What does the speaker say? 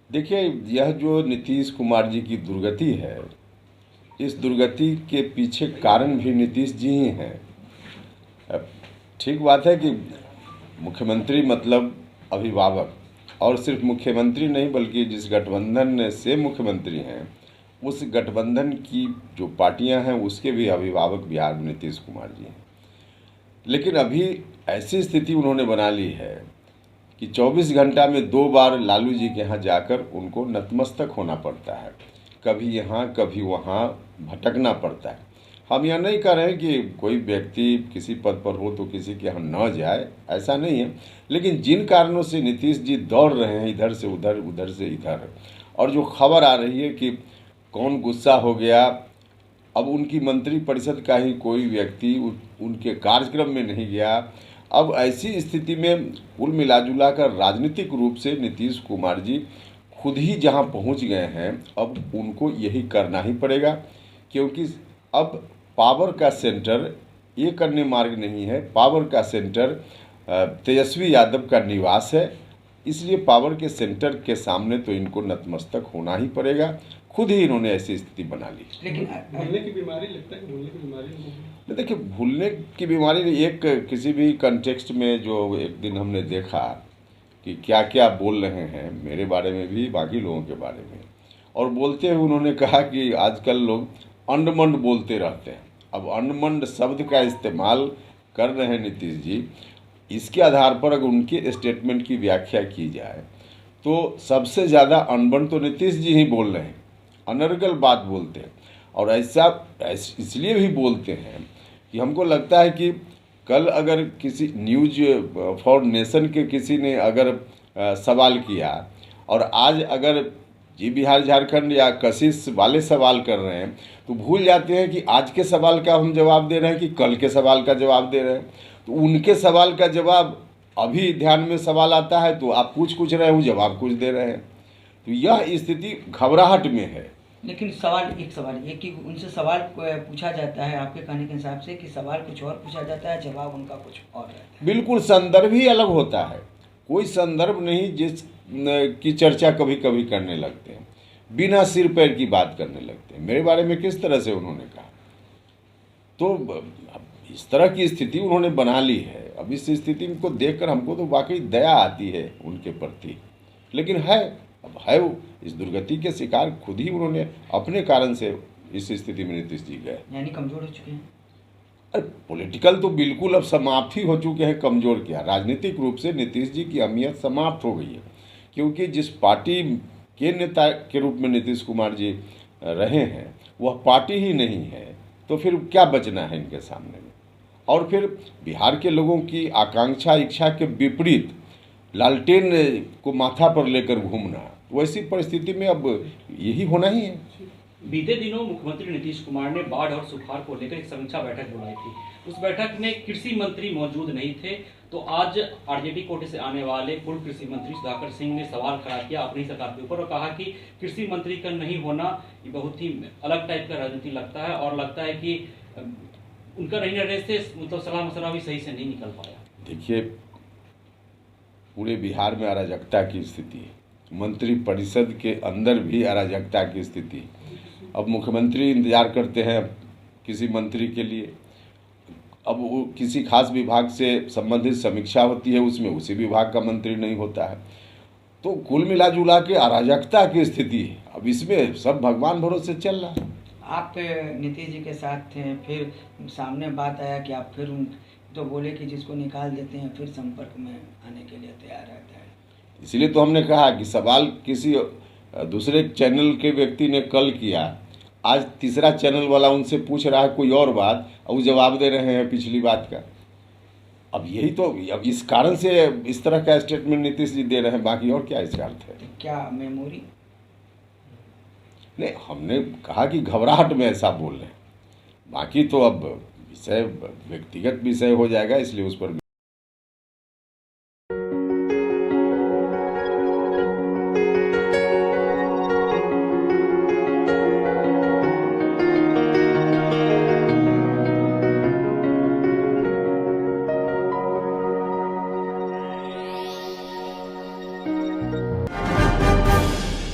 देखिए, यह जो नीतीश कुमार जी की दुर्गति है, इस दुर्गति के पीछे कारण भी नीतीश जी ही हैं। अब ठीक बात है कि मुख्यमंत्री मतलब अभिभावक, और सिर्फ मुख्यमंत्री नहीं बल्कि जिस गठबंधन से मुख्यमंत्री हैं, उस गठबंधन की जो पार्टियां हैं उसके भी अभिभावक बिहार में नीतीश कुमार जी हैं। लेकिन अभी ऐसी स्थिति उन्होंने बना ली है कि 24 घंटा में 2 बार लालू जी के यहाँ जाकर उनको नतमस्तक होना पड़ता है। कभी यहाँ कभी वहाँ भटकना पड़ता है। हम यह नहीं कह रहे हैं कि कोई व्यक्ति किसी पद पर हो तो किसी के यहाँ न जाए, ऐसा नहीं है। लेकिन जिन कारणों से नीतीश जी दौड़ रहे हैं इधर से उधर, उधर से इधर, और जो खबर आ रही है कि कौन गुस्सा हो गया, अब उनकी मंत्रिपरिषद का ही कोई व्यक्ति उनके कार्यक्रम में नहीं गया। अब ऐसी स्थिति में कुल मिलाजुला कर राजनीतिक रूप से नीतीश कुमार जी खुद ही जहां पहुंच गए हैं, अब उनको यही करना ही पड़ेगा, क्योंकि अब पावर का सेंटर एक अन्य मार्ग नहीं है। पावर का सेंटर तेजस्वी यादव का निवास है। इसलिए पावर के सेंटर के सामने तो इनको नतमस्तक होना ही पड़ेगा। खुद ही इन्होंने ऐसी स्थिति बना ली। लेकिन भूलने की बीमारी लगता है कि भूलने की बीमारी नहीं, देखिए, भूलने की बीमारी एक किसी भी कंटेक्स्ट में जो एक दिन हमने देखा कि क्या क्या बोल रहे हैं मेरे बारे में भी, बाकी लोगों के बारे में, और बोलते हुए उन्होंने कहा कि आजकल लोग अंडमंड बोलते रहते हैं। अब अंडमंड शब्द का इस्तेमाल कर रहे हैं नीतीश जी। इसके आधार पर अगर उनके स्टेटमेंट की व्याख्या की जाए तो सबसे ज़्यादा अनबन तो नीतीश जी ही बोल रहे हैं, अनर्गल बात बोलते हैं। और ऐसा इसलिए भी बोलते हैं कि हमको लगता है कि कल अगर किसी न्यूज फॉर नेशन के किसी ने अगर सवाल किया, और आज अगर जी बिहार झारखंड या कशिश वाले सवाल कर रहे हैं, तो भूल जाते हैं कि आज के सवाल का हम जवाब दे रहे हैं कि कल के सवाल का जवाब दे रहे हैं। तो उनके सवाल का जवाब अभी ध्यान में सवाल आता है तो आप कुछ रहे हो, जवाब कुछ दे रहे हैं। तो यह स्थिति घबराहट में है। लेकिन एक सवाल ये कि उनसे सवाल पूछा जाता है, आपके कहने के हिसाब से कि सवाल कुछ और पूछा जाता है, जवाब उनका कुछ और रहता है। बिल्कुल, संदर्भ ही अलग होता है। कोई संदर्भ नहीं जिस की चर्चा कभी कभी करने लगते हैं, बिना सिर पैर की बात करने लगते हैं। मेरे बारे में किस तरह से उन्होंने कहा, तो इस तरह की स्थिति उन्होंने बना ली है। अब इस स्थिति को देखकर हमको तो वाकई दया आती है उनके प्रति। लेकिन अब है वो इस दुर्गति के शिकार खुद ही उन्होंने अपने कारण से इस स्थिति में नीतीश जी गए। यानी कमजोर हो चुके हैं। अरे पॉलिटिकल तो बिल्कुल अब समाप्त ही हो चुके हैं। कमजोर क्या, राजनीतिक रूप से नीतीश जी की अहमियत समाप्त हो गई है। क्योंकि जिस पार्टी के नेता के रूप में नीतीश कुमार जी रहे हैं वह पार्टी ही नहीं है, तो फिर क्या बचना है इनके सामने में। और फिर बिहार के लोगों की आकांक्षा इच्छा के विपरीत लालटेन को माथा पर लेकर घूमना, वैसी परिस्थिति में अब यही होना ही है। बीते दिनों मुख्यमंत्री नीतीश कुमार ने बाढ़ और सुखाड़ को लेकर एक समीक्षा बैठक बुलाई थी। उस बैठक में कृषि मंत्री मौजूद नहीं थे, तो आज आरजेडी कोटे से आने वाले पूर्व कृषि मंत्री सुधाकर सिंह ने सवाल खड़ा किया अपनी सरकार के ऊपर और कहा कि कृषि मंत्री का नहीं होना ये बहुत ही अलग टाइप का राजनीति लगता है, और लगता है कि उनका नहीं रहने से मतलब सलाह मशवरा भी सही से नहीं निकल पाया। देखिए, पूरे बिहार में अराजकता की स्थिति है, मंत्रिपरिषद के अंदर भी अराजकता की स्थिति। अब मुख्यमंत्री इंतजार करते हैं किसी मंत्री के लिए, अब वो किसी खास विभाग से संबंधित समीक्षा होती है, उसमें उसी विभाग का मंत्री नहीं होता है। तो कुल मिला जुला के अराजकता की स्थिति है। अब इसमें सब भगवान भरोसे चल रहा है। आप नीतीश जी के साथ थे, फिर सामने बात आया कि आप फिर तो बोले कि जिसको निकाल देते हैं फिर संपर्क में आने के लिए तैयार रहता है। इसलिए तो हमने कहा कि सवाल किसी दूसरे चैनल के व्यक्ति ने कल किया, आज तीसरा चैनल वाला उनसे पूछ रहा है कोई और बात, और वो जवाब दे रहे हैं पिछली बात का। अब यही तो, अब इस कारण से इस तरह का स्टेटमेंट नीतीश जी दे रहे हैं, बाकी और क्या इसका अर्थ है। क्या मेमोरी नहीं, हमने कहा कि घबराहट में ऐसा बोल रहे हैं, बाकी तो अब विषय व्यक्तिगत विषय हो जाएगा, इसलिए उस पर